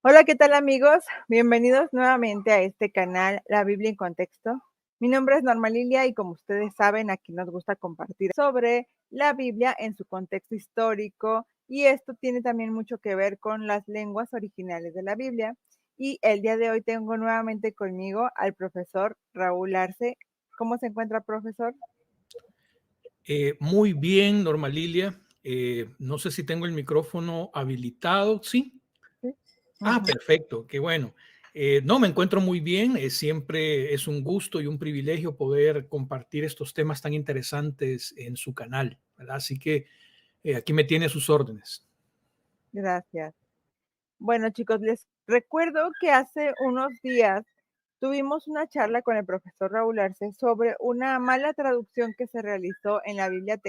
Hola, ¿qué tal amigos? Bienvenidos nuevamente a este canal, La Biblia en Contexto. Mi nombre es Norma Lilia y como ustedes saben, aquí nos gusta compartir sobre la Biblia en su contexto histórico y esto tiene también mucho que ver con las lenguas originales de la Biblia. Y el día de hoy tengo nuevamente conmigo al profesor Raúl Arce. ¿Cómo se encuentra, profesor? Muy bien, Norma Lilia. No sé si tengo el micrófono habilitado. Sí. Sí. Ujú. Perfecto, qué bueno. No, me encuentro muy bien. Siempre es un gusto y un privilegio poder compartir estos temas tan interesantes en su canal, ¿verdad? Así que aquí me tiene a sus órdenes. Gracias. Bueno, chicos, les recuerdo que hace unos días tuvimos una charla con el profesor Raúl Arce sobre una mala traducción que se realizó en la Biblia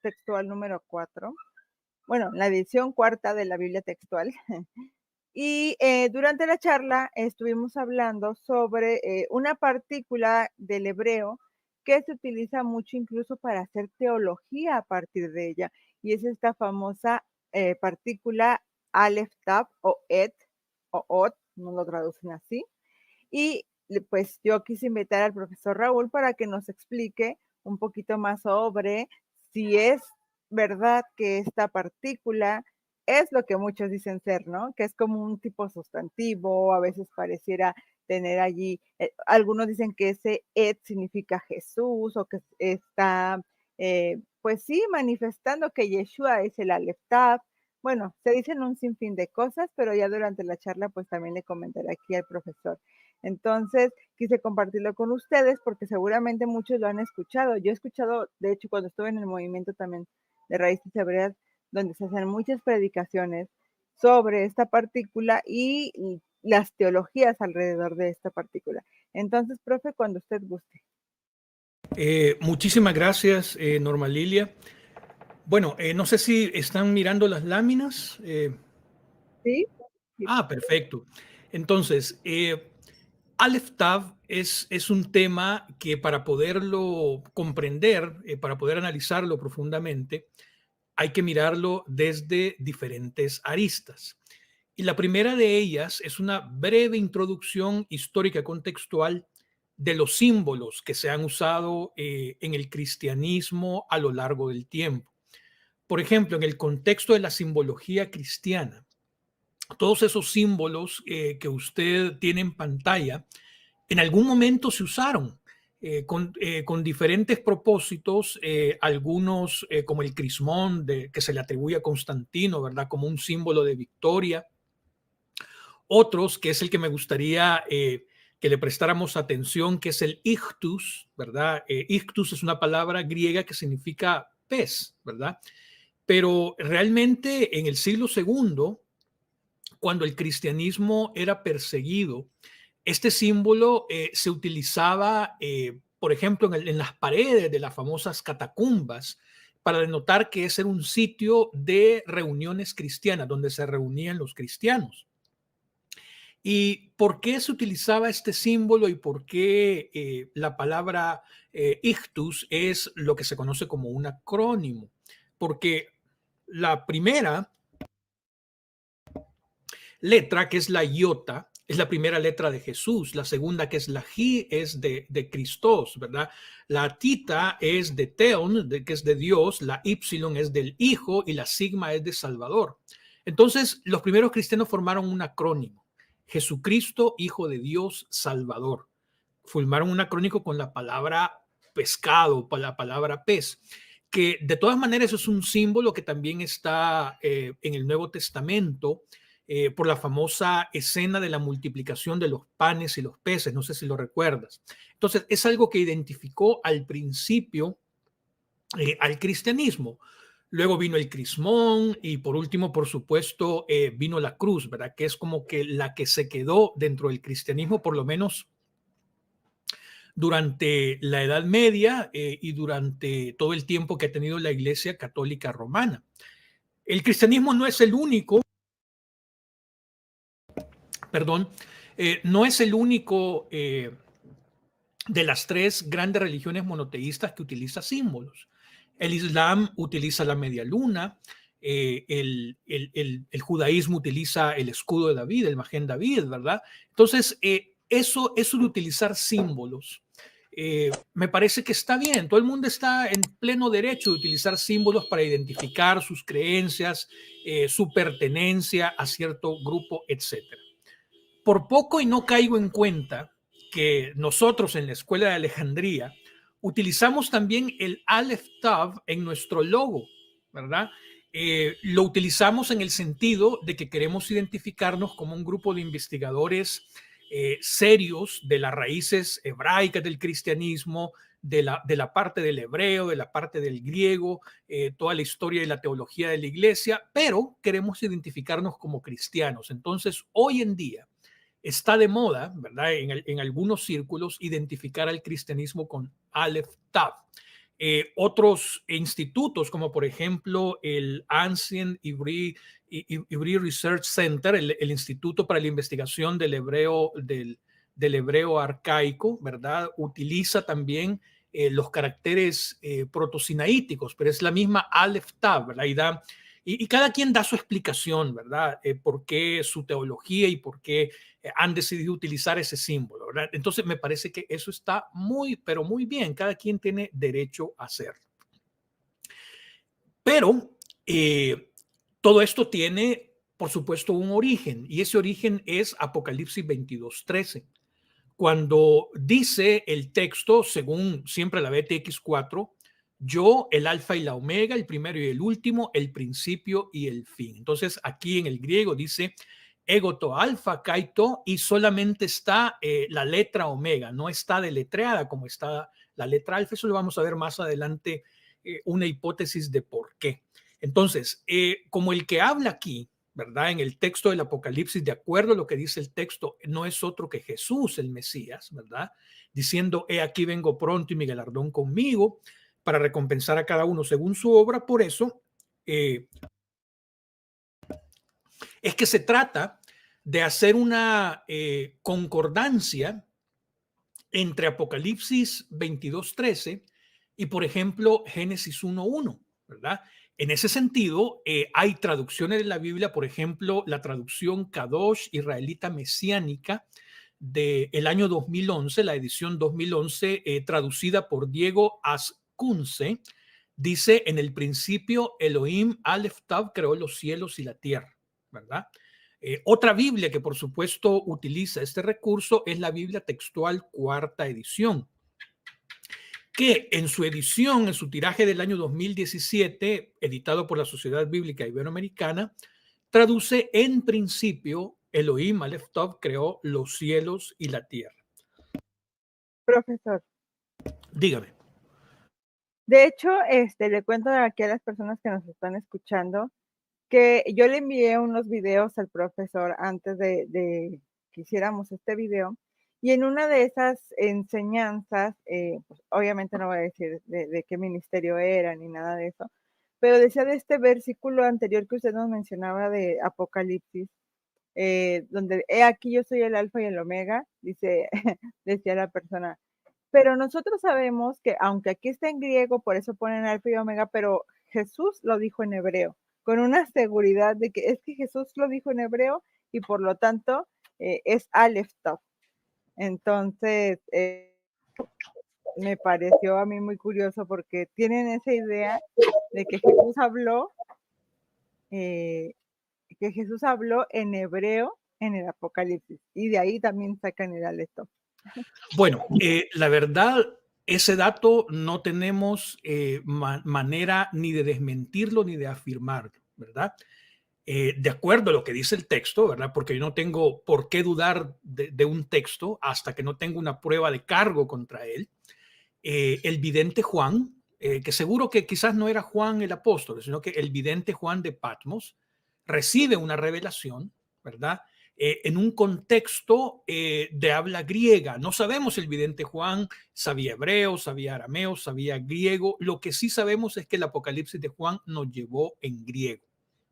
textual número 4, bueno, la edición cuarta de la Biblia textual. Y durante la charla estuvimos hablando sobre una partícula del hebreo que se utiliza mucho incluso para hacer teología a partir de ella, y es esta famosa partícula Aleph Tav o Et o Ot, no lo traducen así. Y pues yo quise invitar al profesor Raúl para que nos explique un poquito más sobre si es verdad que esta partícula es lo que muchos dicen ser, ¿no? Que es como un tipo sustantivo, a veces pareciera tener allí, algunos dicen que ese et significa Jesús o que está, pues sí, manifestando que Yeshua es el Aleph Tav. Bueno, se dicen un sinfín de cosas, pero ya durante la charla pues también le comentaré aquí al profesor. Entonces, quise compartirlo con ustedes porque seguramente muchos lo han escuchado. Yo he escuchado, de hecho, cuando estuve en el movimiento también de Raíces Hebreas, donde se hacen muchas predicaciones sobre esta partícula y las teologías alrededor de esta partícula. Entonces, profe, cuando usted guste. Muchísimas gracias, Norma Lilia. Bueno, no sé si están mirando las láminas. ¿Sí? Sí. Perfecto. Entonces, Aleph Tav es un tema que para poderlo comprender, para poder analizarlo profundamente, hay que mirarlo desde diferentes aristas. Y la primera de ellas es una breve introducción histórica contextual de los símbolos que se han usado en el cristianismo a lo largo del tiempo. Por ejemplo, en el contexto de la simbología cristiana, todos esos símbolos que usted tiene en pantalla, en algún momento se usaron con diferentes propósitos, algunos como el crismón que se le atribuye a Constantino, ¿verdad? Como un símbolo de victoria. Otros, que es el que me gustaría que le prestáramos atención, que es el ictus, ¿verdad? Ictus es una palabra griega que significa pez, ¿verdad? Pero realmente en el siglo segundo, cuando el cristianismo era perseguido, este símbolo se utilizaba, por ejemplo, en las paredes de las famosas catacumbas para denotar que ese era un sitio de reuniones cristianas, donde se reunían los cristianos. ¿Y por qué se utilizaba este símbolo y por qué la palabra ictus es lo que se conoce como un acrónimo? Porque la primera letra, que es la iota, es la primera letra de Jesús. La segunda, que es la Ji, es de Christos, ¿verdad? La tita es de Theon, que es de Dios. La Y es del Hijo y la sigma es de Salvador. Entonces, los primeros cristianos formaron un acrónimo. Jesucristo, Hijo de Dios, Salvador. Formaron un acrónimo con la palabra pescado, con la palabra pez, que de todas maneras es un símbolo que también está en el Nuevo Testamento, por la famosa escena de la multiplicación de los panes y los peces, no sé si lo recuerdas. Entonces, es algo que identificó al principio al cristianismo. Luego vino el crismón y por último, por supuesto, vino la cruz, ¿verdad? Que es como que la que se quedó dentro del cristianismo, por lo menos durante la Edad Media y durante todo el tiempo que ha tenido la Iglesia Católica Romana. El cristianismo no es el único, perdón, no es el único de las tres grandes religiones monoteístas que utiliza símbolos. El Islam utiliza la media luna, el judaísmo utiliza el escudo de David, el Magén David, ¿verdad? Entonces, eso de utilizar símbolos, me parece que está bien. Todo el mundo está en pleno derecho de utilizar símbolos para identificar sus creencias, su pertenencia a cierto grupo, etcétera. Por poco y no caigo en cuenta que nosotros en la Escuela de Alejandría utilizamos también el Aleph Tav en nuestro logo, ¿verdad? Lo utilizamos en el sentido de que queremos identificarnos como un grupo de investigadores serios de las raíces hebraicas del cristianismo, de la parte del hebreo, de la parte del griego, toda la historia y la teología de la iglesia, pero queremos identificarnos como cristianos. Entonces, hoy en día, está de moda, ¿verdad? En algunos círculos, identificar al cristianismo con Aleph Tav. Otros institutos, como por ejemplo el Ancient Ivri Research Center, el Instituto para la Investigación del hebreo arcaico, ¿verdad? Utiliza también los caracteres protosinaíticos, pero es la misma Aleph Tav, ¿verdad? Y cada quien da su explicación, ¿verdad? Por qué su teología y por qué han decidido utilizar ese símbolo, ¿verdad? Entonces me parece que eso está muy, pero muy bien. Cada quien tiene derecho a hacerlo. Pero todo esto tiene, por supuesto, un origen, y ese origen es Apocalipsis 22:13. Cuando dice el texto, según siempre la BTX4, yo, el alfa y la omega, el primero y el último, el principio y el fin. Entonces, aquí en el griego dice egoto alfa kaito y solamente está la letra omega, no está deletreada como está la letra alfa. Eso lo vamos a ver más adelante, una hipótesis de por qué. Entonces, como el que habla aquí, ¿verdad? En el texto del Apocalipsis, de acuerdo a lo que dice el texto, no es otro que Jesús, el Mesías, ¿verdad? Diciendo, he aquí vengo pronto y mi galardón conmigo para recompensar a cada uno según su obra. Por eso es que se trata de hacer una concordancia entre Apocalipsis 22:13 y, por ejemplo, Génesis 1:1, ¿verdad? En ese sentido, hay traducciones de la Biblia, por ejemplo, la traducción Kadosh israelita mesiánica del año 2011, la edición 2011, traducida por Diego Ascunce, dice, en el principio Elohim Aleph Tav creó los cielos y la tierra, ¿verdad? Otra Biblia que por supuesto utiliza este recurso es la Biblia textual cuarta edición, que en su edición, en su tiraje del año 2017, editado por la Sociedad Bíblica Iberoamericana, traduce en principio Elohim Aleph Tav creó los cielos y la tierra. Profesor. Dígame. De hecho, le cuento aquí a las personas que nos están escuchando que yo le envié unos videos al profesor antes de que hiciéramos este video, y en una de esas enseñanzas, pues, obviamente no voy a decir de qué ministerio era ni nada de eso, pero decía de este versículo anterior que usted nos mencionaba de Apocalipsis, donde he aquí yo soy el alfa y el omega, dice, decía la persona. Pero nosotros sabemos que aunque aquí está en griego, por eso ponen alfa y omega, pero Jesús lo dijo en hebreo, con una seguridad de que es que Jesús lo dijo en hebreo y por lo tanto es Aleph Tav. Entonces, me pareció a mí muy curioso porque tienen esa idea de que Jesús habló en hebreo en el Apocalipsis y de ahí también sacan el Aleph Tav. Bueno, la verdad, ese dato no tenemos manera ni de desmentirlo ni de afirmarlo, ¿verdad? De acuerdo a lo que dice el texto, ¿verdad? Porque yo no tengo por qué dudar de un texto hasta que no tengo una prueba de cargo contra él. El vidente Juan, que seguro que quizás no era Juan el apóstol, sino que el vidente Juan de Patmos recibe una revelación, ¿verdad? En un contexto de habla griega. No sabemos si el vidente Juan sabía hebreo, sabía arameo, sabía griego. Lo que sí sabemos es que el Apocalipsis de Juan nos llevó en griego,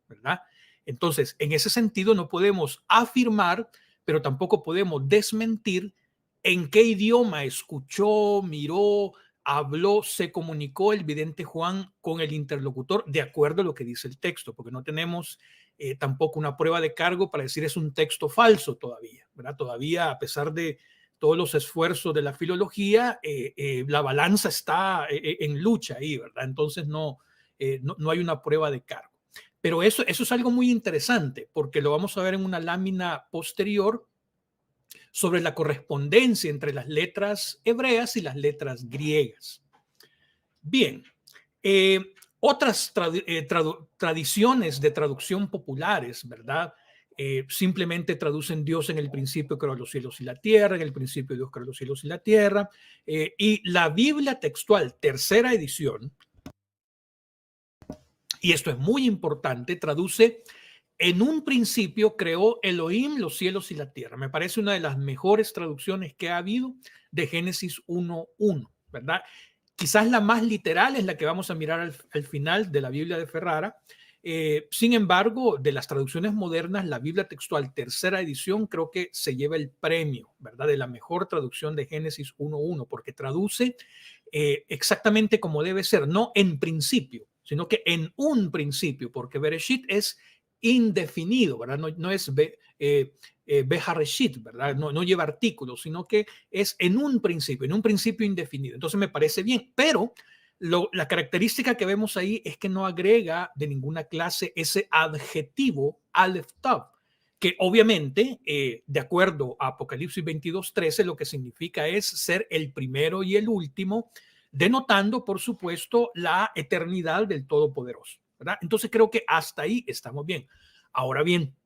¿verdad? Entonces, en ese sentido no podemos afirmar, pero tampoco podemos desmentir en qué idioma escuchó, miró, habló, se comunicó el vidente Juan con el interlocutor de acuerdo a lo que dice el texto, porque no tenemos tampoco una prueba de cargo para decir es un texto falso todavía, ¿verdad? Todavía, a pesar de todos los esfuerzos de la filología, la balanza está en lucha ahí, ¿verdad? Entonces no hay una prueba de cargo. Pero eso es algo muy interesante, porque lo vamos a ver en una lámina posterior sobre la correspondencia entre las letras hebreas y las letras griegas. Bien, otras tradiciones de traducción populares, ¿verdad? Simplemente traducen Dios en el principio creó los cielos y la tierra, en el principio Dios creó los cielos y la tierra. Y la Biblia textual, tercera edición, y esto es muy importante, traduce en un principio creó Elohim los cielos y la tierra. Me parece una de las mejores traducciones que ha habido de Génesis 1:1, ¿verdad? Quizás la más literal es la que vamos a mirar al final de la Biblia de Ferrara. Sin embargo, de las traducciones modernas, la Biblia textual tercera edición creo que se lleva el premio, ¿verdad? De la mejor traducción de Génesis 1:1, porque traduce exactamente como debe ser, no en principio, sino que en un principio, porque Bereshit es indefinido, ¿verdad? No es Behareshit, ¿verdad? No lleva artículos, sino que es en un principio indefinido. Entonces me parece bien, pero la característica que vemos ahí es que no agrega de ninguna clase ese adjetivo Aleph Tav, que obviamente, de acuerdo a Apocalipsis 22:13, lo que significa es ser el primero y el último, denotando, por supuesto, la eternidad del Todopoderoso, ¿verdad? Entonces creo que hasta ahí estamos bien. Ahora bien,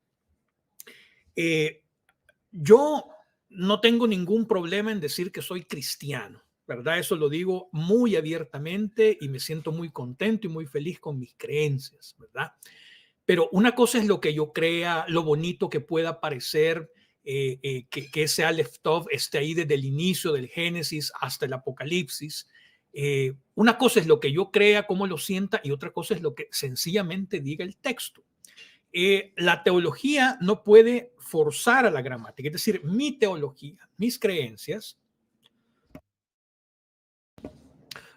yo no tengo ningún problema en decir que soy cristiano, ¿verdad? Eso lo digo muy abiertamente y me siento muy contento y muy feliz con mis creencias, ¿verdad? Pero una cosa es lo que yo crea, lo bonito que pueda parecer, que ese Aleph Tov esté ahí desde el inicio del Génesis hasta el Apocalipsis. Una cosa es lo que yo crea, cómo lo sienta, y otra cosa es lo que sencillamente diga el texto. La teología no puede forzar a la gramática, es decir, mi teología, mis creencias,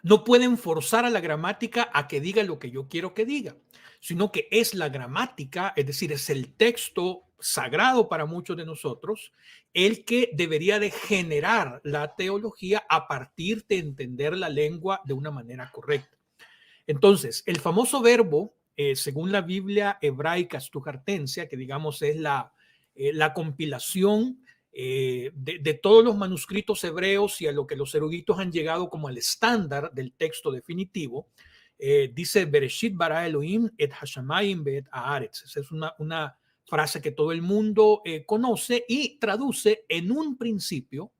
no pueden forzar a la gramática a que diga lo que yo quiero que diga, sino que es la gramática, es decir, es el texto sagrado para muchos de nosotros, el que debería de generar la teología a partir de entender la lengua de una manera correcta. Entonces, el famoso verbo, según la Biblia hebraica stujartensia, que digamos es la compilación de todos los manuscritos hebreos y a lo que los eruditos han llegado como el estándar del texto definitivo, dice Bereshit bara Elohim et hashamayim be'et haaretz. Esa es una frase que todo el mundo conoce y traduce: en un principio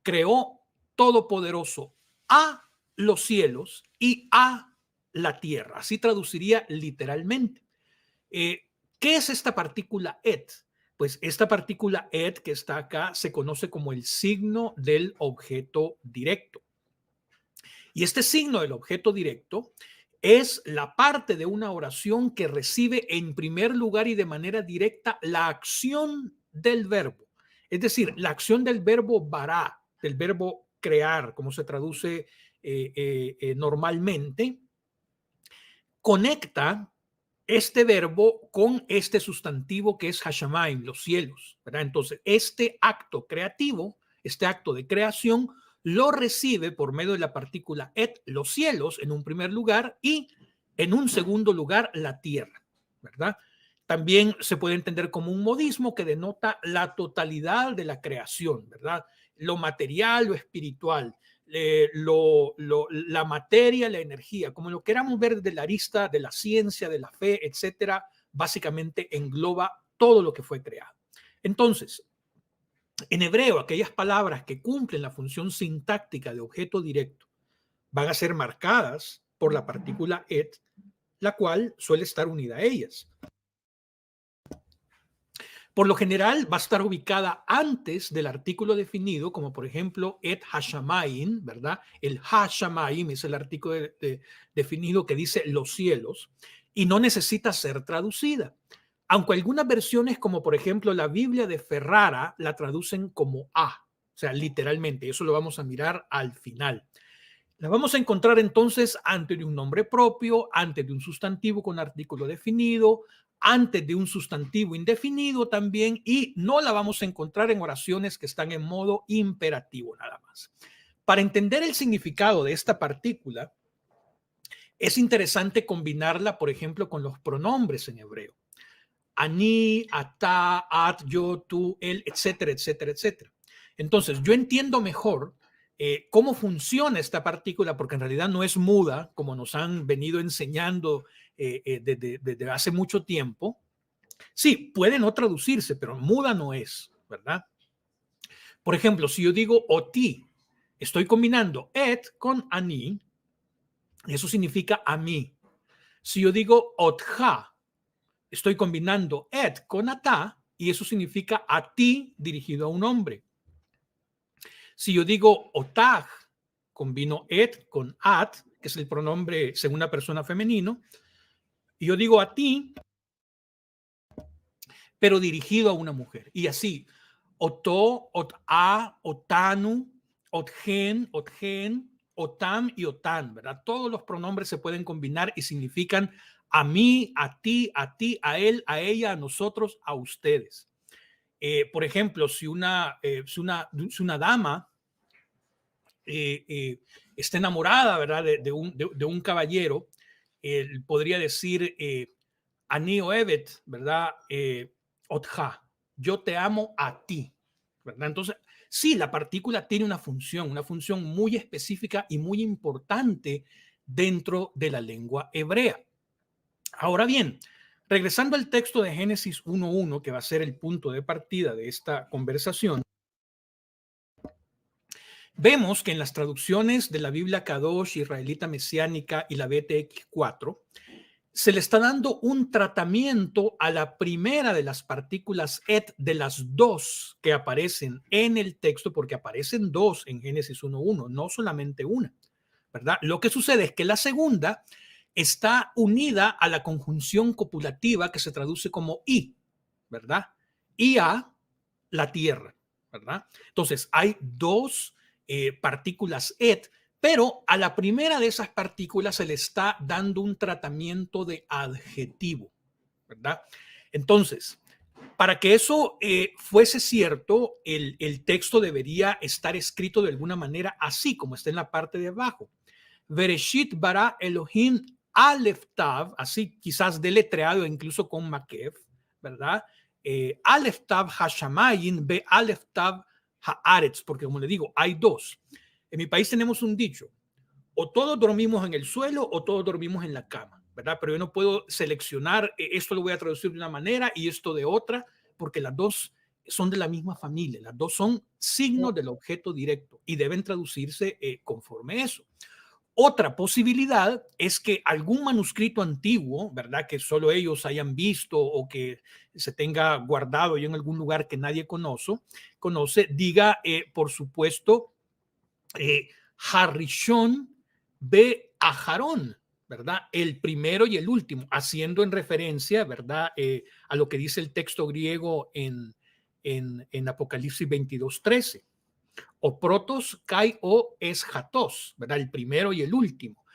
creó Todopoderoso a los cielos y a la tierra. Así traduciría literalmente. ¿Qué es esta partícula et? Pues esta partícula et que está acá se conoce como el signo del objeto directo. Y este signo del objeto directo es la parte de una oración que recibe en primer lugar y de manera directa la acción del verbo. Es decir, la acción del verbo bara, del verbo crear, como se traduce normalmente, conecta este verbo con este sustantivo que es Hashamayim, los cielos, ¿verdad? Entonces, este acto creativo, este acto de creación, lo recibe por medio de la partícula et, los cielos, en un primer lugar, y en un segundo lugar, la tierra, ¿verdad? También se puede entender como un modismo que denota la totalidad de la creación, ¿verdad? Lo material, lo espiritual, la materia, la energía, como lo queramos ver desde la arista de la ciencia, de la fe, etcétera, básicamente engloba todo lo que fue creado. Entonces, en hebreo, aquellas palabras que cumplen la función sintáctica de objeto directo van a ser marcadas por la partícula et, la cual suele estar unida a ellas. Por lo general va a estar ubicada antes del artículo definido, como por ejemplo et hashamayim, ¿verdad? El hashamayim es el artículo definido que dice los cielos y no necesita ser traducida. Aunque algunas versiones, como por ejemplo la Biblia de Ferrara, la traducen como a, o sea, literalmente. Eso lo vamos a mirar al final. La vamos a encontrar entonces antes de un nombre propio, antes de un sustantivo con artículo definido, antes de un sustantivo indefinido también, y no la vamos a encontrar en oraciones que están en modo imperativo nada más. Para entender el significado de esta partícula, es interesante combinarla, por ejemplo, con los pronombres en hebreo. Ani, ata, at, yo, tú, él, etcétera, etcétera, etcétera. Entonces, yo entiendo mejor cómo funciona esta partícula, porque en realidad no es muda, como nos han venido enseñando desde hace mucho tiempo. Sí, puede no traducirse, pero muda no es, ¿verdad? Por ejemplo, si yo digo oti, estoy combinando et con ani, eso significa a mí. Si yo digo otja, estoy combinando et con ata y eso significa a ti dirigido a un hombre. Si yo digo otag, combino et con at, que es el pronombre segunda persona femenino, y yo digo a ti, pero dirigido a una mujer. Y así, oto, otá, otanu, otgen, otgen, otam y otan, ¿verdad? Todos los pronombres se pueden combinar y significan a mí, a ti, a él, a ella, a nosotros, a ustedes. Por ejemplo, si una dama está enamorada, ¿verdad? De un caballero, podría decir Ani Oevet, ¿verdad? Otja, yo te amo a ti, ¿verdad? Entonces, sí, la partícula tiene una función muy específica y muy importante dentro de la lengua hebrea. Ahora bien, regresando al texto de Génesis 1.1, que va a ser el punto de partida de esta conversación, vemos que en las traducciones de la Biblia Kadosh, Israelita Mesiánica y la BTX4, se le está dando un tratamiento a la primera de las partículas et de las dos que aparecen en el texto, porque aparecen dos en Génesis 1.1, no solamente una, ¿verdad? Lo que sucede es que la segunda está unida a la conjunción copulativa que se traduce como i, ¿verdad? Y a la tierra, ¿verdad? Entonces, hay dos partículas et, pero a la primera de esas partículas se le está dando un tratamiento de adjetivo, ¿verdad? Entonces, para que eso fuese cierto, el texto debería estar escrito de alguna manera así, como está en la parte de abajo. Bereshit bara Elohim Aleph Tav, así quizás deletreado incluso con Makef, ¿verdad? Aleph Tav Hashamayim be Aleph Tav Haaretz, porque como le digo, hay dos. En mi país tenemos un dicho, o todos dormimos en el suelo o todos dormimos en la cama, ¿verdad? Pero yo no puedo seleccionar, esto lo voy a traducir de una manera y esto de otra, porque las dos son de la misma familia, las dos son signos del objeto directo y deben traducirse conforme eso. Otra posibilidad es que algún manuscrito antiguo, ¿verdad? Que solo ellos hayan visto o que se tenga guardado en algún lugar que nadie conoce diga, por supuesto, Harishon be Ajarón, ¿verdad? El primero y el último, haciendo en referencia, ¿verdad? A lo que dice el texto griego en Apocalipsis 22:13. O protos, kai o eschatos, ¿verdad? El primero y el último.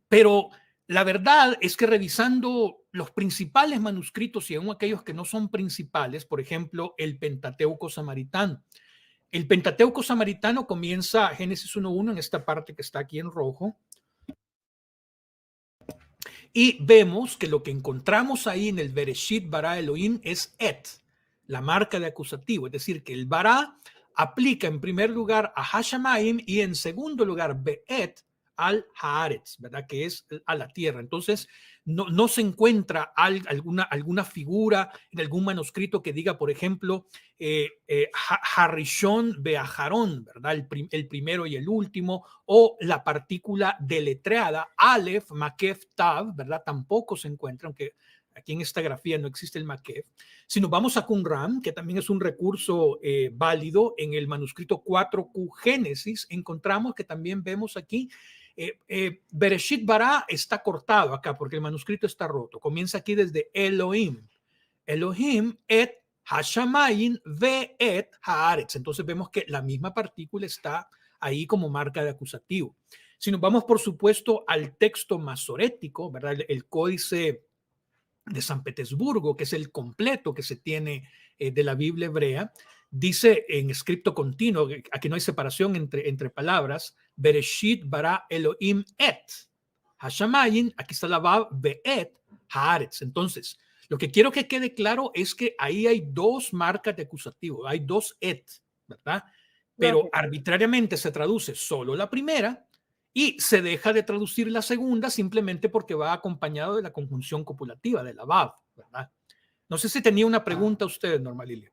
Pero la verdad es que revisando los principales manuscritos y aún aquellos que no son principales, por ejemplo, el Pentateuco samaritano. El Pentateuco samaritano comienza Génesis 1.1 en esta parte que está aquí en rojo. Y vemos que lo que encontramos ahí en el Bereshit bara Elohim es et, la marca de acusativo. Es decir, que el bara aplica en primer lugar a Hashamayim y en segundo lugar be'et al Haaretz, ¿verdad? Que es a la tierra. Entonces, no se encuentra alguna figura en algún manuscrito que diga, por ejemplo, Harishon Beajarón, ¿verdad? El primero y el último, o la partícula deletreada, Aleph, Makef, Tav, ¿verdad? Tampoco se encuentra, aunque aquí en esta grafía no existe el Makef. Si nos vamos a Qumran, que también es un recurso válido, en el manuscrito 4Q Génesis, encontramos que también vemos aquí Bereshit bara está cortado acá porque el manuscrito está roto. Comienza aquí desde Elohim. Elohim et Hashamayim ve et haaretz. Entonces vemos que la misma partícula está ahí como marca de acusativo. Si nos vamos, por supuesto, al texto masorético, ¿verdad? El códice de San Petersburgo, que es el completo que se tiene de la Biblia hebrea, dice en escrito continuo, aquí no hay separación entre palabras, Bereshit bara Elohim et Hashamayim, aquí está la Vav, Be'et Haaretz. Entonces, lo que quiero que quede claro es que ahí hay dos marcas de acusativo, hay dos et, ¿verdad? Pero Lógico. arbitrariamente se traduce solo la primera y se deja de traducir la segunda simplemente porque va acompañado de la conjunción copulativa, de la Vav, ¿verdad? No sé si tenía una pregunta usted, Norma Lilia.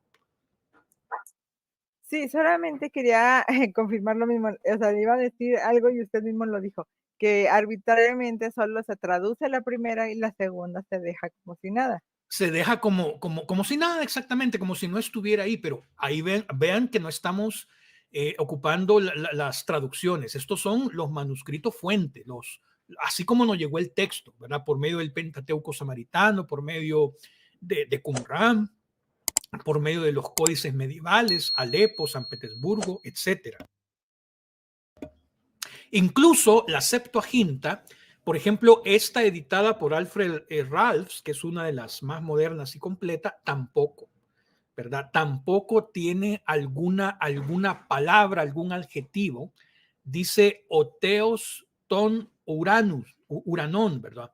Sí, solamente quería confirmar lo mismo, o sea, le iba a decir algo y usted mismo lo dijo, que arbitrariamente solo se traduce la primera y la segunda se deja como si nada. Se deja como si nada, exactamente, como si no estuviera ahí, pero ahí vean que no estamos ocupando las traducciones. Estos son los manuscritos fuentes, así como nos llegó el texto, ¿verdad? Por medio del Pentateuco samaritano, por medio de Qumran, por medio de los códices medievales, Alepo, San Petersburgo, etcétera. Incluso la Septuaginta, por ejemplo, esta editada por Alfred Ralphs, que es una de las más modernas y completa, tampoco, ¿verdad? Tampoco tiene alguna palabra, algún adjetivo. Dice Oteos ton uranus, uranón, ¿verdad?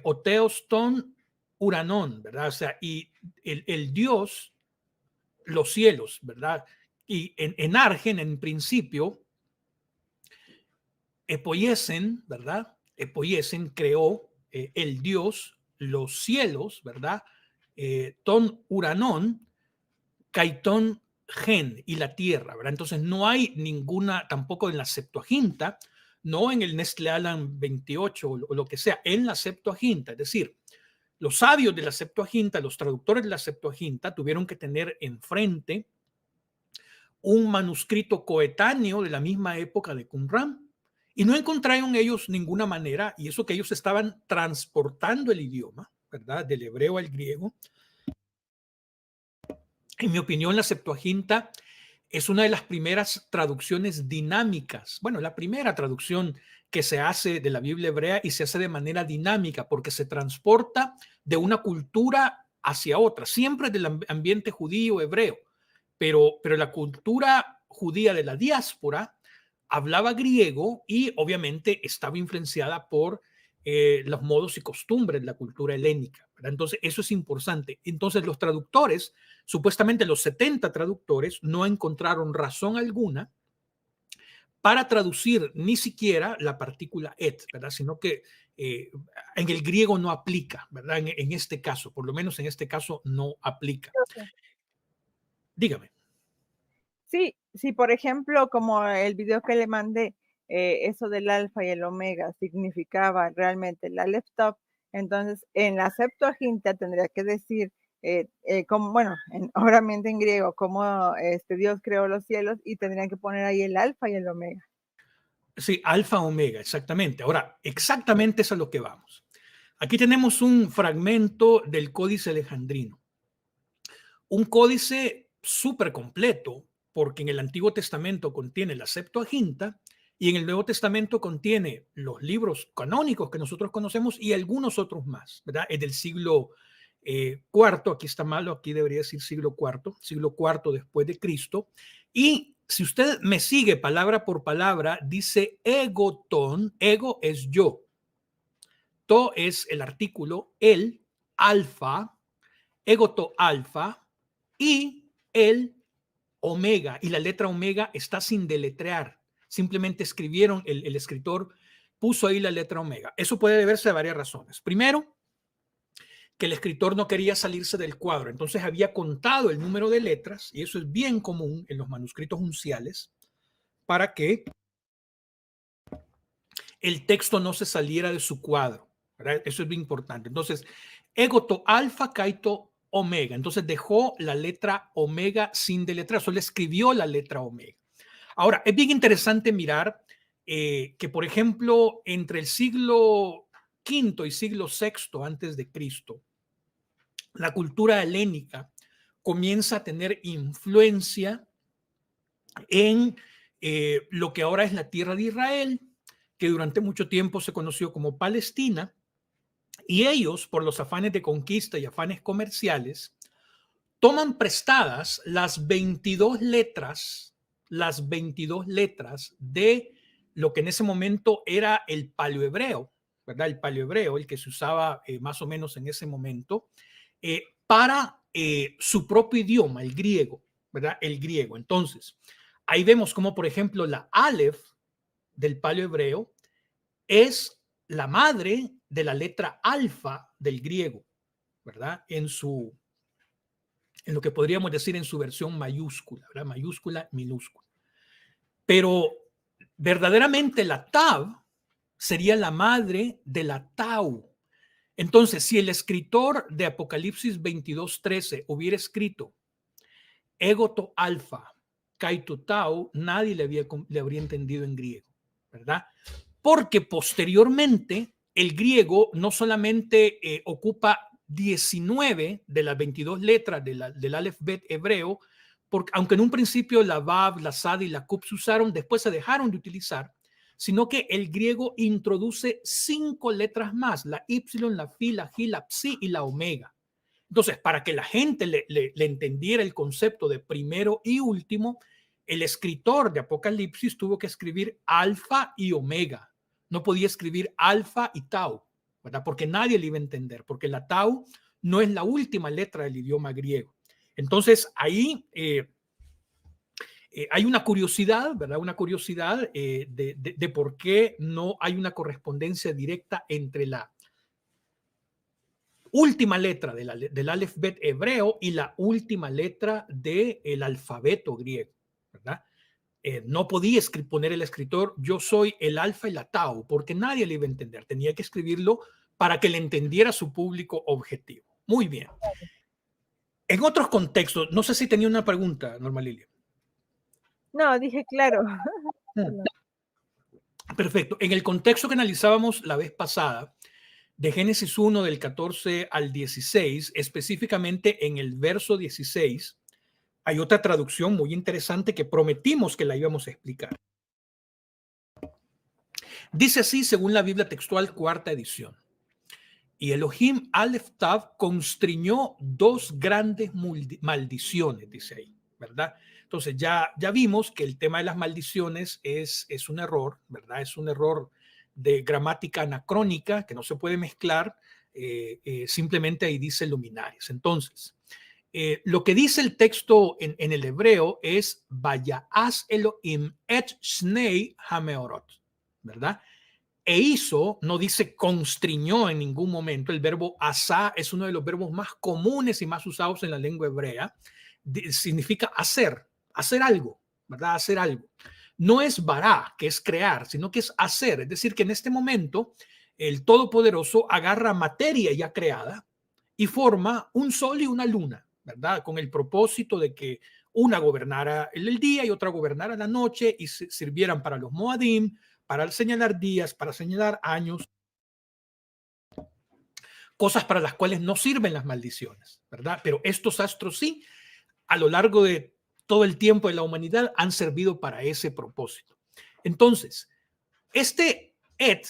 Oteos ton uranón, ¿verdad? O sea, y el Dios, los cielos, ¿verdad? Y en Argen, en principio, Epoyesen, ¿verdad? Epoyesen creó el dios, los cielos, ¿verdad? Ton Uranón, Caitón Gen y la tierra, ¿verdad? Entonces no hay ninguna, tampoco en la Septuaginta, no en el Nestle Aland 28 o lo que sea, en la Septuaginta. Es decir, los sabios de la Septuaginta, los traductores de la Septuaginta tuvieron que tener enfrente un manuscrito coetáneo de la misma época de Qumran y no encontraron ellos ninguna manera, y eso que ellos estaban transportando el idioma, ¿verdad? Del hebreo al griego. En mi opinión, la Septuaginta es una de las primeras traducciones dinámicas. Bueno, la primera traducción que se hace de la Biblia hebrea y se hace de manera dinámica porque se transporta de una cultura hacia otra, siempre del ambiente judío hebreo, pero la cultura judía de la diáspora hablaba griego y obviamente estaba influenciada por los modos y costumbres de la cultura helénica, ¿verdad? Entonces, eso es importante. Entonces, los traductores, supuestamente los 70 traductores, no encontraron razón alguna para traducir ni siquiera la partícula et, ¿verdad? Sino que en el griego no aplica, ¿verdad? En este caso, por lo menos en este caso, no aplica. Dígame. Sí, sí, por ejemplo, como el video que le mandé, eso del alfa y el omega significaba realmente el Aleph Tov, entonces en la Septuaginta tendría que decir, como, bueno, obviamente en griego, cómo Dios creó los cielos y tendrían que poner ahí el alfa y el omega. Sí, alfa, omega, exactamente. Ahora, exactamente es a lo que vamos. Aquí tenemos un fragmento del Códice Alejandrino. Un códice súper completo, porque en el Antiguo Testamento contiene la Septuaginta y en el Nuevo Testamento contiene los libros canónicos que nosotros conocemos y algunos otros más, ¿verdad? Es del siglo cuarto, aquí está malo, aquí debería decir siglo cuarto después de Cristo. Y si usted me sigue palabra por palabra, dice egoton, ego es yo, to es el artículo, el, alfa, egoto alfa y el omega. Y la letra omega está sin deletrear. Simplemente escribieron, el escritor puso ahí la letra omega. Eso puede deberse a varias razones. Primero, que el escritor no quería salirse del cuadro. Entonces había contado el número de letras, y eso es bien común en los manuscritos unciales, para que el texto no se saliera de su cuadro, ¿verdad? Eso es bien importante. Entonces, egoto alfa, kaito omega. Entonces dejó la letra omega sin deletrear, solo escribió la letra omega. Ahora, es bien interesante mirar que, por ejemplo, entre el siglo V y siglo VI antes de Cristo, la cultura helénica comienza a tener influencia en lo que ahora es la tierra de Israel que durante mucho tiempo se conoció como Palestina, y ellos, por los afanes de conquista y afanes comerciales, toman prestadas las 22 letras de lo que en ese momento era el paleohebreo, ¿verdad? El paleohebreo, el que se usaba más o menos en ese momento, para su propio idioma, el griego, ¿verdad? El griego. Entonces, ahí vemos como, por ejemplo, la Aleph del paleohebreo es la madre de la letra alfa del griego, ¿verdad? En lo que podríamos decir en su versión mayúscula, ¿verdad? Mayúscula, minúscula. Pero verdaderamente la Tav sería la madre de la Tau. Entonces, si el escritor de Apocalipsis 22:13 hubiera escrito Egoto alfa, Kaito tau, nadie le habría entendido en griego, ¿verdad? Porque posteriormente el griego no solamente ocupa 19 de las 22 letras del alefbet hebreo, porque aunque en un principio la Vav, la Sad y la Kuf se usaron, después se dejaron de utilizar, sino que el griego introduce 5 letras más, la Y, la Fi, la Gi, la Psi y la Omega. Entonces, para que la gente le entendiera el concepto de primero y último, el escritor de Apocalipsis tuvo que escribir alfa y omega. No podía escribir alfa y tau, ¿verdad? Porque nadie le iba a entender, porque la tau no es la última letra del idioma griego. Entonces, ahí hay una curiosidad, ¿verdad? Una curiosidad de por qué no hay una correspondencia directa entre la última letra del alefbet hebreo y la última letra del alfabeto griego, ¿verdad? No podía poner el escritor yo soy el alfa y la tau, porque nadie le iba a entender. Tenía que escribirlo para que le entendiera su público objetivo. Muy bien. En otros contextos, no sé si tenía una pregunta, Norma Lilia. No, dije claro. Perfecto. En el contexto que analizábamos la vez pasada, de Génesis 1 del 14 al 16, específicamente en el verso 16, hay otra traducción muy interesante que prometimos que la íbamos a explicar. Dice así según la Biblia textual, cuarta edición. Y Elohim Aleph Tav constriñó 2 grandes maldiciones, dice ahí, ¿verdad? Entonces ya vimos que el tema de las maldiciones es un error, ¿verdad? Es un error de gramática anacrónica que no se puede mezclar, simplemente ahí dice luminares. Entonces, lo que dice el texto en el hebreo es Vayas Elohim et Shnei Hameorot, ¿verdad? E hizo, no dice constriñó en ningún momento. El verbo asá es uno de los verbos más comunes y más usados en la lengua hebrea. Significa hacer algo, ¿verdad? Hacer algo. No es bará, que es crear, sino que es hacer. Es decir, que en este momento el Todopoderoso agarra materia ya creada y forma un sol y una luna, ¿verdad? Con el propósito de que una gobernara el día y otra gobernara la noche y sirvieran para los Moadim, para señalar días, para señalar años, cosas para las cuales no sirven las maldiciones, ¿verdad? Pero estos astros sí, a lo largo de todo el tiempo de la humanidad han servido para ese propósito. Entonces, este et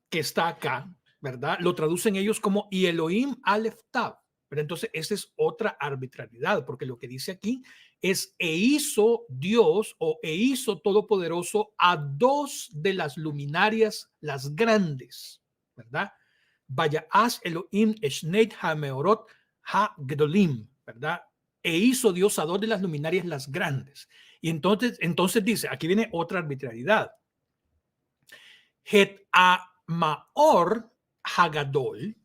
que está acá, ¿verdad? Lo traducen ellos como y Elohim Aleph Tav. Pero entonces, esa es otra arbitrariedad, porque lo que dice aquí es e hizo Dios o e hizo Todopoderoso a 2 de las luminarias, las grandes, ¿verdad? Vaya as Elohim Eshneit HaMeorot HaGedolim, ¿verdad? E hizo Dios a 2 de las luminarias, las grandes. Y entonces dice, aquí viene otra arbitrariedad. Het a Maor Hagadol,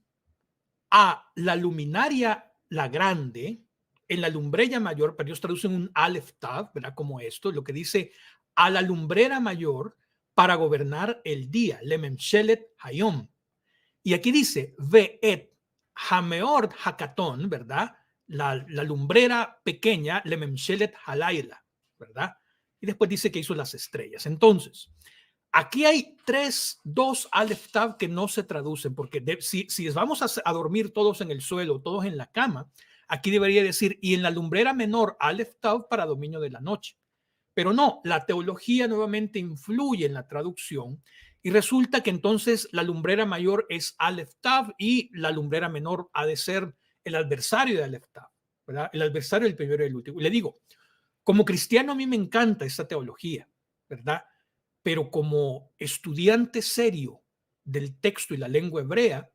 a la luminaria, la grande, en la lumbrera mayor, pero ellos traducen un Aleph Tav, ¿verdad? Como esto, lo que dice a la lumbrera mayor para gobernar el día, Lememshelet Hayom. Y aquí dice, Ve'et Hameor Hakaton, ¿verdad? La lumbrera pequeña, Lememshelet Halayla, ¿verdad? Y después dice que hizo las estrellas. Entonces, aquí hay 2 Aleph Tav que no se traducen, porque si vamos a dormir todos en el suelo, todos en la cama, aquí debería decir, y en la lumbrera menor, Aleph Tav para dominio de la noche. Pero no, la teología nuevamente influye en la traducción Y resulta que entonces la lumbrera mayor es Aleph Tav y la lumbrera menor ha de ser el adversario de Aleph Tav, ¿verdad? El adversario del primero y del último. Y le digo, como cristiano a mí me encanta esta teología, ¿verdad? Pero como estudiante serio del texto y la lengua hebrea,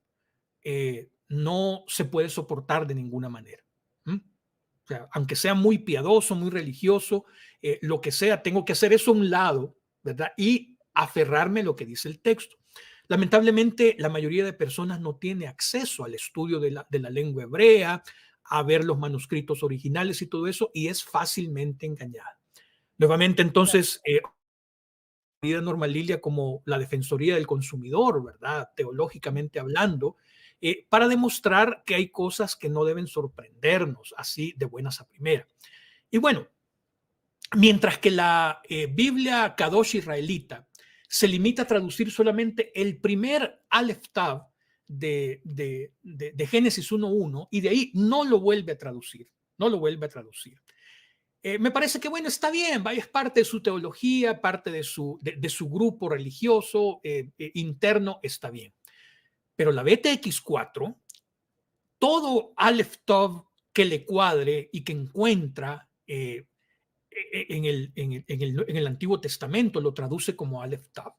no se puede soportar de ninguna manera. ¿Mm? O sea, aunque sea muy piadoso, muy religioso, lo que sea, tengo que hacer eso a un lado, ¿verdad? Y aferrarme a lo que dice el texto. Lamentablemente, la mayoría de personas no tiene acceso al estudio de la lengua hebrea, a ver los manuscritos originales y todo eso, y es fácilmente engañada. Nuevamente, entonces, vida Norma Lilia como la Defensoría del Consumidor, ¿verdad? Teológicamente hablando, para demostrar que hay cosas que no deben sorprendernos así de buenas a primera. Y bueno, mientras que la Biblia Kadosh israelita se limita a traducir solamente el primer Aleph Tav de Génesis 1.1 y de ahí no lo vuelve a traducir, no lo vuelve a traducir. Me parece que, bueno, está bien, vaya, es parte de su teología, parte de su grupo religioso interno, está bien. Pero la BTX4, todo Aleph Tov que le cuadre y que encuentra en el Antiguo Testamento lo traduce como Aleph Tav.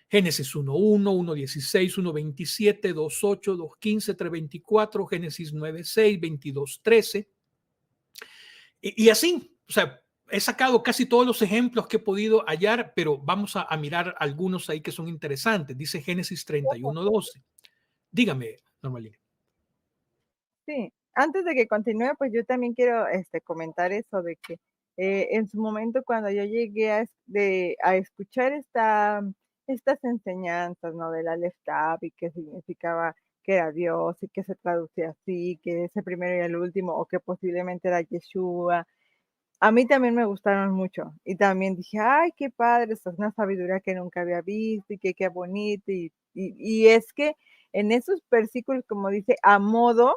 Génesis 1.1, 1.16, 1.27, 2.8, 2.15, 3.24, Génesis 9.6, 22.13. Y así, o sea, he sacado casi todos los ejemplos que he podido hallar, pero vamos a mirar algunos ahí que son interesantes. Dice Génesis 31.12. Dígame, Normalina. Sí, antes de que continúe, pues yo también quiero comentar eso de que en su momento cuando yo llegué a escuchar estas enseñanzas, ¿no? Del Aleph Tav y que significaba que era Dios y que se traducía así, que ese primero y el último, o que posiblemente era Yeshua. A mí también me gustaron mucho y también dije, ay, qué padre, esto es una sabiduría que nunca había visto y que qué bonito. Y es que en esos versículos, como dice, a modo,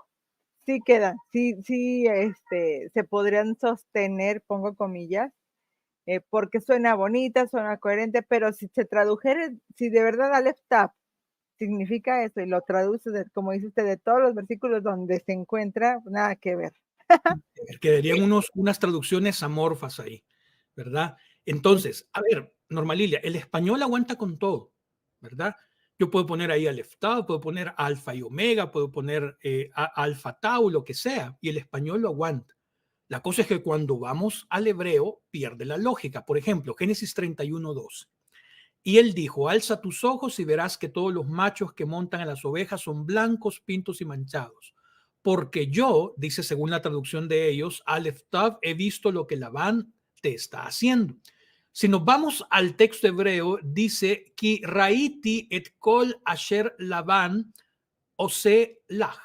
sí quedan, sí, se podrían sostener, pongo comillas, porque suena bonita, suena coherente, pero si se tradujera, si de verdad Aleph Tav significa eso y lo traduce, como dice usted, de todos los versículos donde se encuentra, nada que ver. Quedarían unas traducciones amorfas ahí, ¿verdad? Sí, Entonces, a ver, Normalilia, el español aguanta con todo, ¿verdad? Yo puedo poner ahí Aleph Tau, puedo poner alfa y omega, puedo poner alfa tau, lo que sea, y el español lo aguanta. La cosa es que cuando vamos al hebreo pierde la lógica. Por ejemplo, Génesis 31:12. Y él dijo, alza tus ojos y verás que todos los machos que montan a las ovejas son blancos, pintos y manchados. Porque yo, dice según la traducción de ellos, Aleph Tav, he visto lo que Labán te está haciendo. Si nos vamos al texto hebreo, dice, Ki raiti et kol asher Labán ose lach,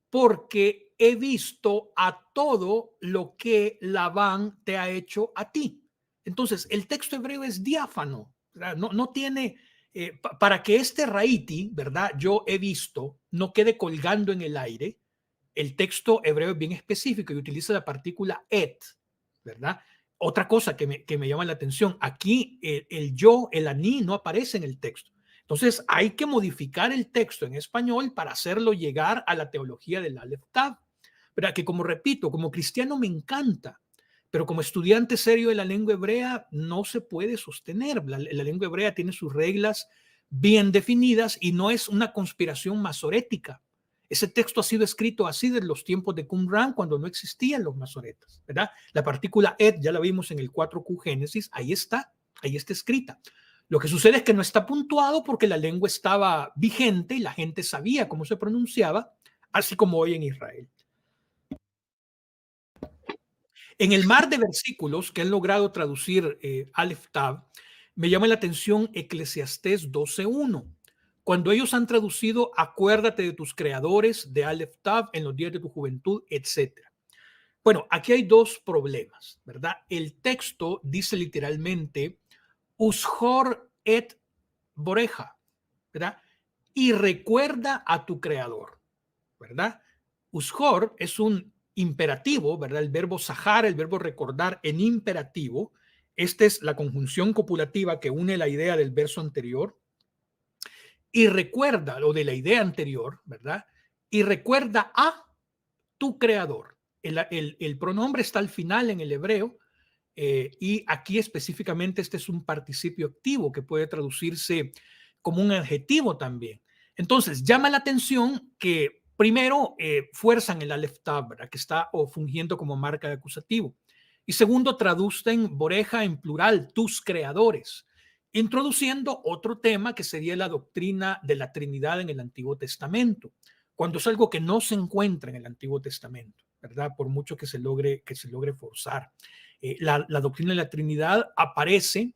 porque he visto a todo lo que Labán te ha hecho a ti. Entonces, el texto hebreo es diáfano, no tiene, para que este raiti, ¿verdad? Yo he visto, no quede colgando en el aire, el texto hebreo es bien específico y utiliza la partícula et, ¿verdad? Otra cosa que me llama la atención, aquí el yo, el aní, no aparece en el texto. Entonces hay que modificar el texto en español para hacerlo llegar a la teología del Aleph Tav, ¿verdad? Que como repito, como cristiano me encanta, pero como estudiante serio de la lengua hebrea no se puede sostener. La lengua hebrea tiene sus reglas bien definidas y no es una conspiración masorética. Ese texto ha sido escrito así desde los tiempos de Qumran, cuando no existían los masoretas, ¿verdad? La partícula et, ya la vimos en el 4Q Génesis, ahí está escrita. Lo que sucede es que no está puntuado porque la lengua estaba vigente y la gente sabía cómo se pronunciaba, así como hoy en Israel. En el mar de versículos que han logrado traducir Aleph Tav, me llama la atención Eclesiastés 12.1. Cuando ellos han traducido, acuérdate de tus creadores, de Aleph Tav, en los días de tu juventud, etcétera. Bueno, aquí hay dos problemas, ¿verdad? El texto dice literalmente, Ushor et Boreja, ¿verdad? Y recuerda a tu creador, ¿verdad? Ushor es un imperativo, ¿verdad? El verbo sahar, el verbo recordar en imperativo. Esta es la conjunción copulativa que une la idea del verso anterior. y recuerda lo de la idea anterior, ¿verdad? Y recuerda a tu creador. El pronombre está al final en el hebreo, y aquí específicamente este es un participio activo que puede traducirse como un adjetivo también. Entonces, llama la atención que primero fuerzan el Aleph Tav, ¿verdad? Que está fungiendo como marca de acusativo. Y segundo, traducen Boreja en plural, tus creadores, introduciendo otro tema que sería la doctrina de la Trinidad en el Antiguo Testamento, cuando es algo que no se encuentra en el Antiguo Testamento, ¿verdad? Por mucho que se logre forzar. La doctrina de la Trinidad aparece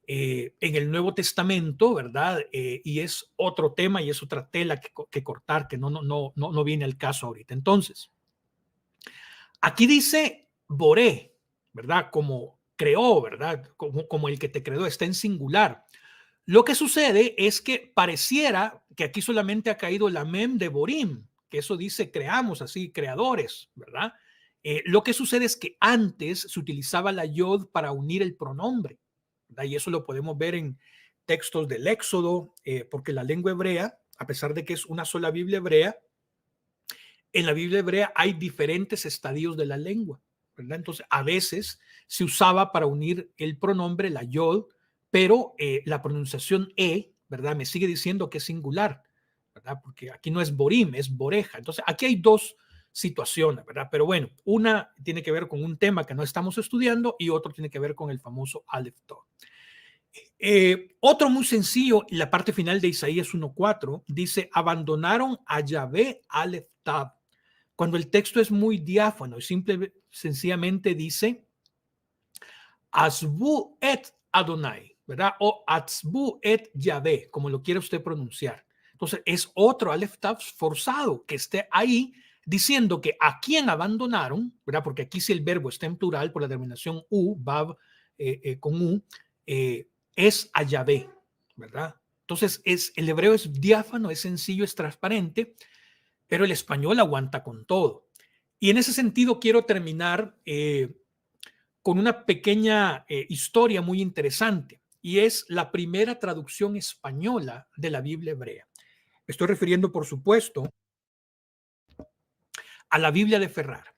en el Nuevo Testamento, ¿verdad? Y es otro tema y es otra tela que cortar, que no viene al caso ahorita. Entonces, aquí dice Boré, ¿verdad? Como creó, ¿verdad? Como el que te creó, está en singular. Lo que sucede es que pareciera que aquí solamente ha caído la mem de Borim, que eso dice creamos, así, creadores, ¿verdad? Lo que sucede es que antes se utilizaba la yod para unir el pronombre, ¿verdad? Y eso lo podemos ver en textos del Éxodo, porque la lengua hebrea, a pesar de que es una sola Biblia hebrea, en la Biblia hebrea hay diferentes estadios de la lengua, ¿verdad? Entonces, a veces se usaba para unir el pronombre, la yod, pero la pronunciación ¿verdad? Me sigue diciendo que es singular, ¿verdad? Porque aquí no es borim, es boreja. Entonces, aquí hay dos situaciones, ¿verdad? Pero bueno, una tiene que ver con un tema que no estamos estudiando y otro tiene que ver con el famoso Aleph Tov. Otro muy sencillo, la parte final de Isaías 1:4 dice, abandonaron a Yahvé Aleph Tav. Cuando el texto es muy diáfano y sencillamente dice, Asbu et Adonai, ¿verdad? O Asbu et Yahvé, como lo quiere usted pronunciar. Entonces es otro Aleph Tav forzado que esté ahí diciendo que a quien abandonaron, ¿verdad? Porque aquí si el verbo está en plural por la terminación U, Bab con U, es a Yahvé, ¿verdad? Entonces el hebreo es diáfano, es sencillo, es transparente, pero el español aguanta con todo. Y en ese sentido quiero terminar con una pequeña historia muy interesante, y es la primera traducción española de la Biblia hebrea. Me estoy refiriendo, por supuesto, a la Biblia de Ferrara.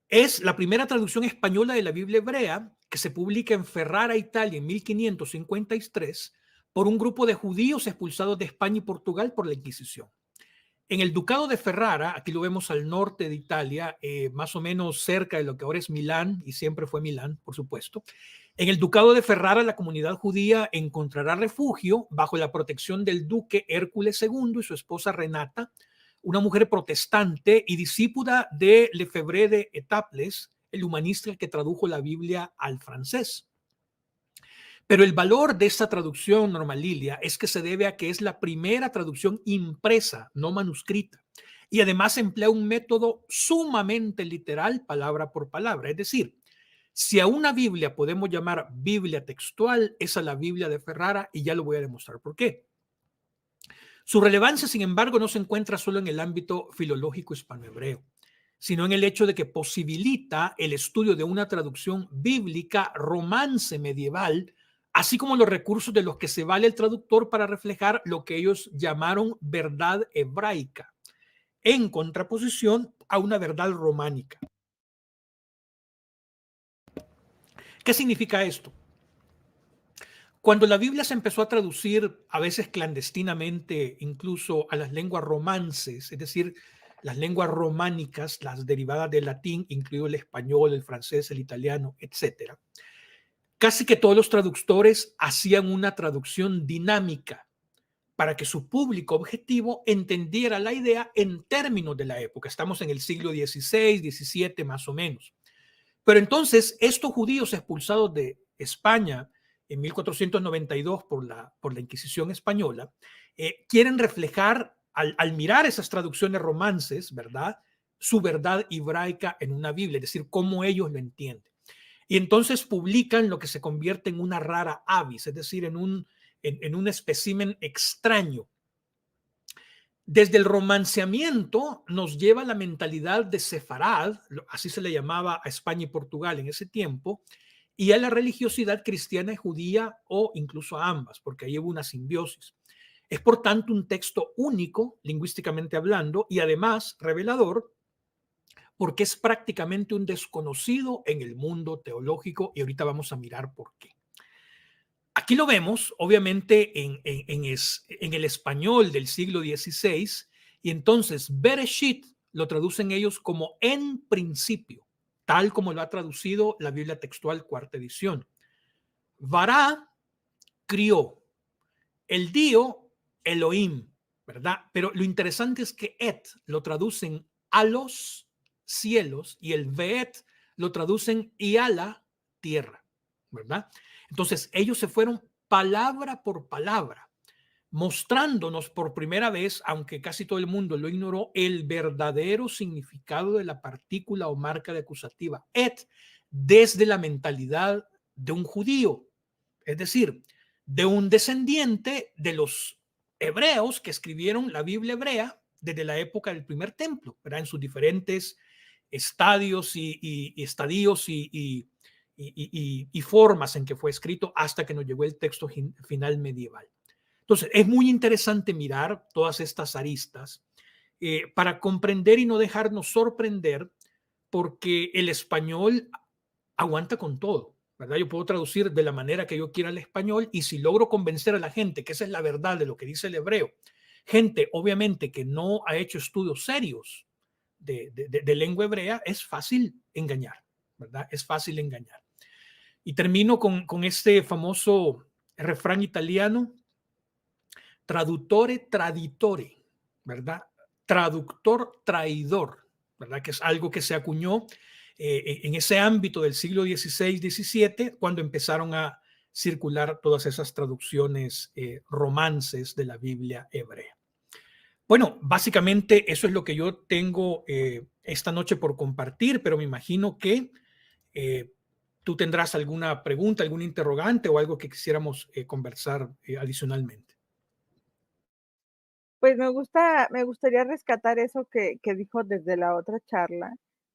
Es la primera traducción española de la Biblia hebrea que se publica en Ferrara, Italia, en 1553, por un grupo de judíos expulsados de España y Portugal por la Inquisición. En el Ducado de Ferrara, aquí lo vemos al norte de Italia, más o menos cerca de lo que ahora es Milán, y siempre fue Milán, por supuesto. En el Ducado de Ferrara, la comunidad judía encontrará refugio bajo la protección del duque Hércules II y su esposa Renata, una mujer protestante y discípula de Lefebvre de Etaples, el humanista que tradujo la Biblia al francés. Pero el valor de esta traducción, Norma Lilia, es que se debe a que es la primera traducción impresa, no manuscrita. Y además emplea un método sumamente literal, palabra por palabra. Es decir, si a una Biblia podemos llamar Biblia textual, es a la Biblia de Ferrara, y ya lo voy a demostrar por qué. Su relevancia, sin embargo, no se encuentra solo en el ámbito filológico hispanohebreo, sino en el hecho de que posibilita el estudio de una traducción bíblica romance medieval, así como los recursos de los que se vale el traductor para reflejar lo que ellos llamaron verdad hebraica, en contraposición a una verdad románica. ¿Qué significa esto? Cuando la Biblia se empezó a traducir, a veces clandestinamente, incluso a las lenguas romances, es decir, las lenguas románicas, las derivadas del latín, incluido el español, el francés, el italiano, etcétera, casi que todos los traductores hacían una traducción dinámica para que su público objetivo entendiera la idea en términos de la época. Estamos en el siglo XVI, XVII más o menos. Pero entonces estos judíos expulsados de España en 1492 por la Inquisición española, quieren reflejar, al mirar esas traducciones romances, ¿verdad?, su verdad hebraica en una Biblia, es decir, cómo ellos lo entienden. Y entonces publican lo que se convierte en una rara avis, es decir, en un espécimen extraño. Desde el romanceamiento nos lleva la mentalidad de sefarad, así se le llamaba a España y Portugal en ese tiempo, y a la religiosidad cristiana y judía, o incluso a ambas, porque ahí hubo una simbiosis. Es por tanto un texto único, lingüísticamente hablando, y además revelador, porque es prácticamente un desconocido en el mundo teológico, y ahorita vamos a mirar por qué. Aquí lo vemos, obviamente, en el español del siglo XVI, y entonces Bereshit lo traducen ellos como en principio, tal como lo ha traducido la Biblia textual cuarta edición. Vará crió, el dio Elohim, ¿verdad? Pero lo interesante es que et lo traducen a los cielos y el veet lo traducen y a la tierra, ¿verdad? Entonces ellos se fueron palabra por palabra, mostrándonos por primera vez, aunque casi todo el mundo lo ignoró, el verdadero significado de la partícula o marca de acusativa et desde la mentalidad de un judío, es decir, de un descendiente de los hebreos que escribieron la Biblia hebrea desde la época del primer templo, ¿verdad? En sus diferentes estadios y estadios y formas en que fue escrito hasta que nos llegó el texto final medieval. Entonces, es muy interesante mirar todas estas aristas para comprender y no dejarnos sorprender, porque el español aguanta con todo, ¿verdad? Yo puedo traducir de la manera que yo quiera al español, y si logro convencer a la gente que esa es la verdad de lo que dice el hebreo, gente obviamente que no ha hecho estudios serios de lengua hebrea, es fácil engañar, ¿verdad? Es fácil engañar. Y termino con este famoso refrán italiano: traduttore traditore, ¿verdad? Traductor traidor, ¿verdad? Que es algo que se acuñó en ese ámbito del siglo XVI-XVII, cuando empezaron a circular todas esas traducciones romances de la Biblia hebrea. Bueno, básicamente eso es lo que yo tengo esta noche por compartir, pero me imagino que tú tendrás alguna pregunta, algún interrogante o algo que quisiéramos conversar adicionalmente. Pues me gustaría rescatar eso que dijo desde la otra charla,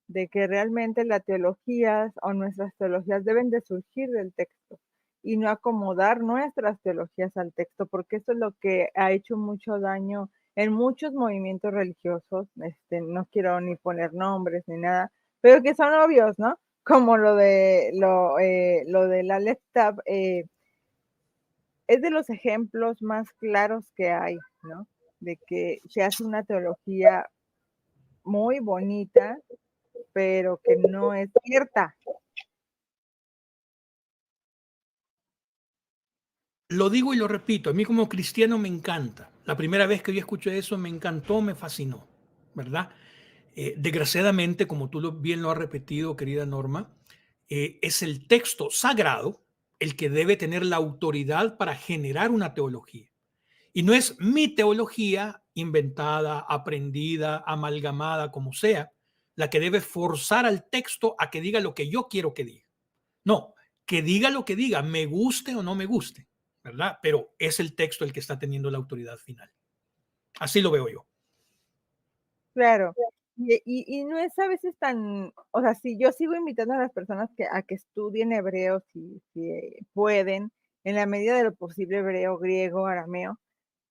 de que realmente las teologías o nuestras teologías deben de surgir del texto y no acomodar nuestras teologías al texto, porque eso es lo que ha hecho mucho daño en muchos movimientos religiosos. No quiero ni poner nombres ni nada, pero que son obvios, ¿no? Como lo del Aleph Tab, es de los ejemplos más claros que hay, ¿no? De que se hace una teología muy bonita, pero que no es cierta. Lo digo y lo repito, a mí como cristiano me encanta. La primera vez que yo escuché eso me encantó, me fascinó, ¿verdad? Desgraciadamente, como tú bien lo has repetido, querida Norma, es el texto sagrado el que debe tener la autoridad para generar una teología. Y no es mi teología inventada, aprendida, amalgamada, como sea, la que debe forzar al texto a que diga lo que yo quiero que diga. No, que diga lo que diga, me guste o no me guste, ¿verdad? Pero es el texto el que está teniendo la autoridad final. Así lo veo yo. Claro. Y no es a veces tan, o sea, sí, yo sigo invitando a las personas a que estudien hebreo si pueden, en la medida de lo posible, hebreo, griego, arameo,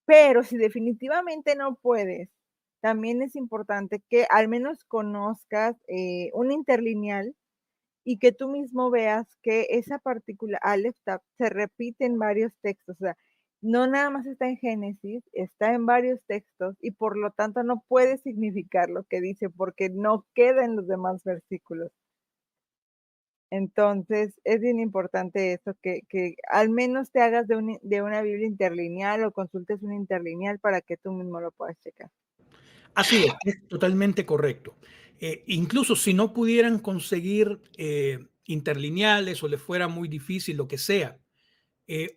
pero si definitivamente no puedes, también es importante que al menos conozcas un interlineal y que tú mismo veas que esa partícula Aleph Tap se repite en varios textos, o sea, no nada más está en Génesis, está en varios textos y por lo tanto no puede significar lo que dice porque no queda en los demás versículos. Entonces, es bien importante eso, que al menos te hagas de una Biblia interlineal o consultes un interlineal para que tú mismo lo puedas checar. Así es totalmente correcto. Incluso si no pudieran conseguir interlineales o les fuera muy difícil, lo que sea,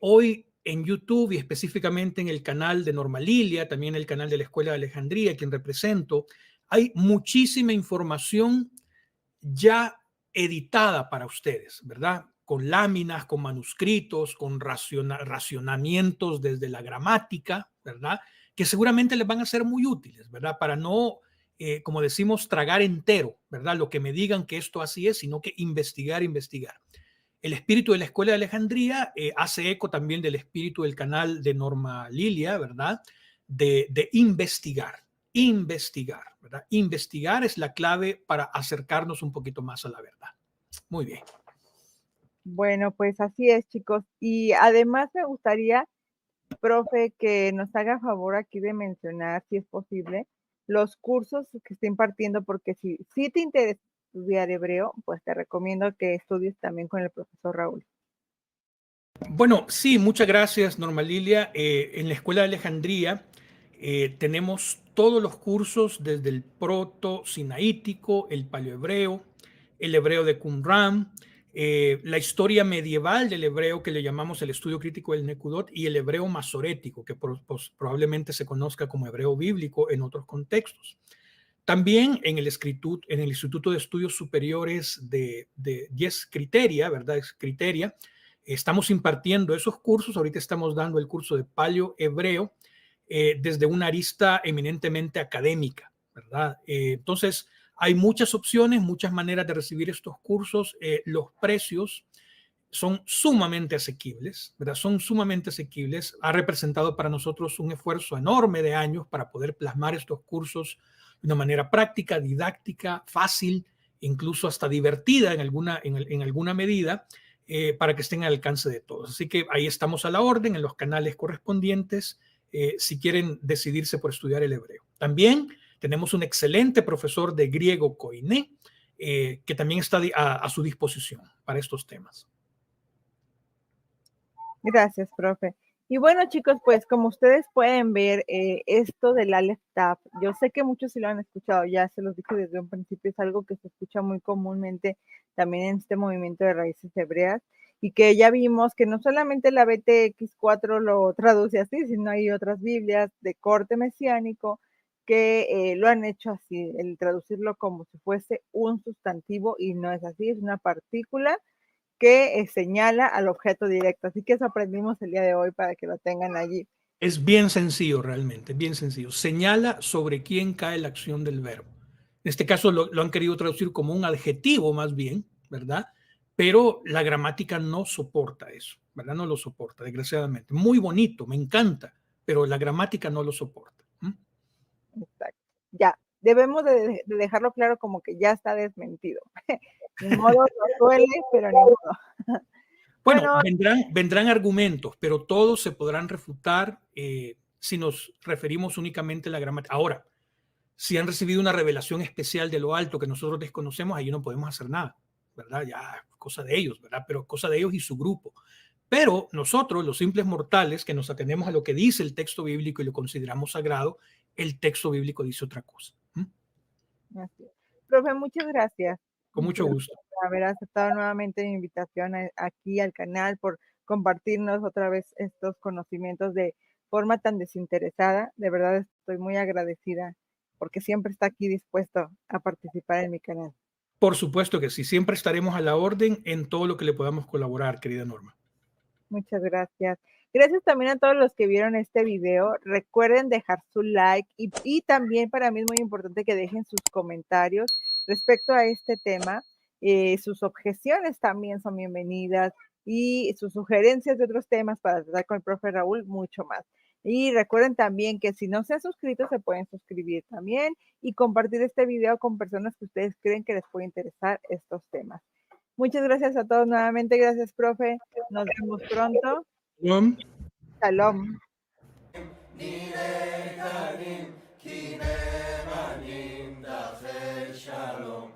hoy en YouTube y específicamente en el canal de Norma Lilia, también el canal de la Escuela de Alejandría, quien represento, hay muchísima información ya editada para ustedes, ¿verdad? Con láminas, con manuscritos, con racionamientos desde la gramática, ¿verdad? Que seguramente les van a ser muy útiles, ¿verdad? Para no, como decimos, tragar entero, ¿verdad? Lo que me digan que esto así es, sino que investigar, investigar. El espíritu de la Escuela de Alejandría hace eco también del espíritu del canal de Norma Lilia, ¿verdad? De investigar, investigar, ¿verdad? Investigar es la clave para acercarnos un poquito más a la verdad. Muy bien. Bueno, pues así es, chicos. Y además me gustaría, profe, que nos haga favor aquí de mencionar, si es posible, los cursos que está impartiendo, porque si te interesa estudiar hebreo, pues te recomiendo que estudies también con el profesor Raúl. Bueno, sí, muchas gracias, Norma Lilia. En la Escuela de Alejandría tenemos todos los cursos desde el proto-sinaítico, el paleohebreo, el hebreo de Qumran, la historia medieval del hebreo que le llamamos el estudio crítico del Nekudot y el hebreo masorético, que probablemente se conozca como hebreo bíblico en otros contextos. También en el Instituto de Estudios Superiores de Yes Criteria, ¿verdad? Es Criteria, estamos impartiendo esos cursos. Ahorita estamos dando el curso de paleo hebreo desde una arista eminentemente académica, ¿verdad? Entonces, hay muchas opciones, muchas maneras de recibir estos cursos. Los precios son sumamente asequibles, ¿verdad? Son sumamente asequibles. Ha representado para nosotros un esfuerzo enorme de años para poder plasmar estos cursos de una manera práctica, didáctica, fácil, incluso hasta divertida en alguna medida, para que estén al alcance de todos. Así que ahí estamos a la orden en los canales correspondientes si quieren decidirse por estudiar el hebreo. También tenemos un excelente profesor de griego koiné que también está a su disposición para estos temas. Gracias, profe. Y bueno, chicos, pues como ustedes pueden ver, esto del Aleph Taf, yo sé que muchos sí lo han escuchado, ya se los dije desde un principio, es algo que se escucha muy comúnmente también en este movimiento de raíces hebreas, y que ya vimos que no solamente la BTX4 lo traduce así, sino hay otras Biblias de corte mesiánico que lo han hecho así, el traducirlo como si fuese un sustantivo, y no es así, es una partícula que señala al objeto directo. Así que eso aprendimos el día de hoy para que lo tengan allí. Es bien sencillo realmente, bien sencillo. Señala sobre quién cae la acción del verbo. En este caso lo han querido traducir como un adjetivo más bien, ¿verdad? Pero la gramática no soporta eso, ¿verdad? No lo soporta, desgraciadamente. Muy bonito, me encanta, pero la gramática no lo soporta. Exacto. Ya, debemos de dejarlo claro como que ya está desmentido. Ni modo, nos duele, pero ni modo. Bueno, Bueno, vendrán argumentos, pero todos se podrán refutar si nos referimos únicamente a la gramática. Ahora, si han recibido una revelación especial de lo alto que nosotros desconocemos, ahí no podemos hacer nada, ¿verdad? Ya, cosa de ellos, ¿verdad? Pero cosa de ellos y su grupo. Pero nosotros, los simples mortales, que nos atenemos a lo que dice el texto bíblico y lo consideramos sagrado, el texto bíblico dice otra cosa. así es. Profe, muchas gracias. Con Muchas mucho gracias gusto. por haber aceptado nuevamente mi invitación aquí al canal, por compartirnos otra vez estos conocimientos de forma tan desinteresada. De verdad estoy muy agradecida porque siempre está aquí dispuesto a participar en mi canal. Por supuesto que sí, siempre estaremos a la orden en todo lo que le podamos colaborar, querida Norma. Muchas gracias. Gracias también a todos los que vieron este video. Recuerden dejar su like y también para mí es muy importante que dejen sus comentarios respecto a este tema. Sus objeciones también son bienvenidas y sus sugerencias de otros temas para tratar con el profe Raúl, mucho más. Y recuerden también que si no se han suscrito, se pueden suscribir también y compartir este video con personas que ustedes creen que les puede interesar estos temas. Muchas gracias a todos nuevamente. Gracias, profe. Nos vemos pronto. Shalom. Shalom. נראה קנים, כי נאמנים דרכי שלום.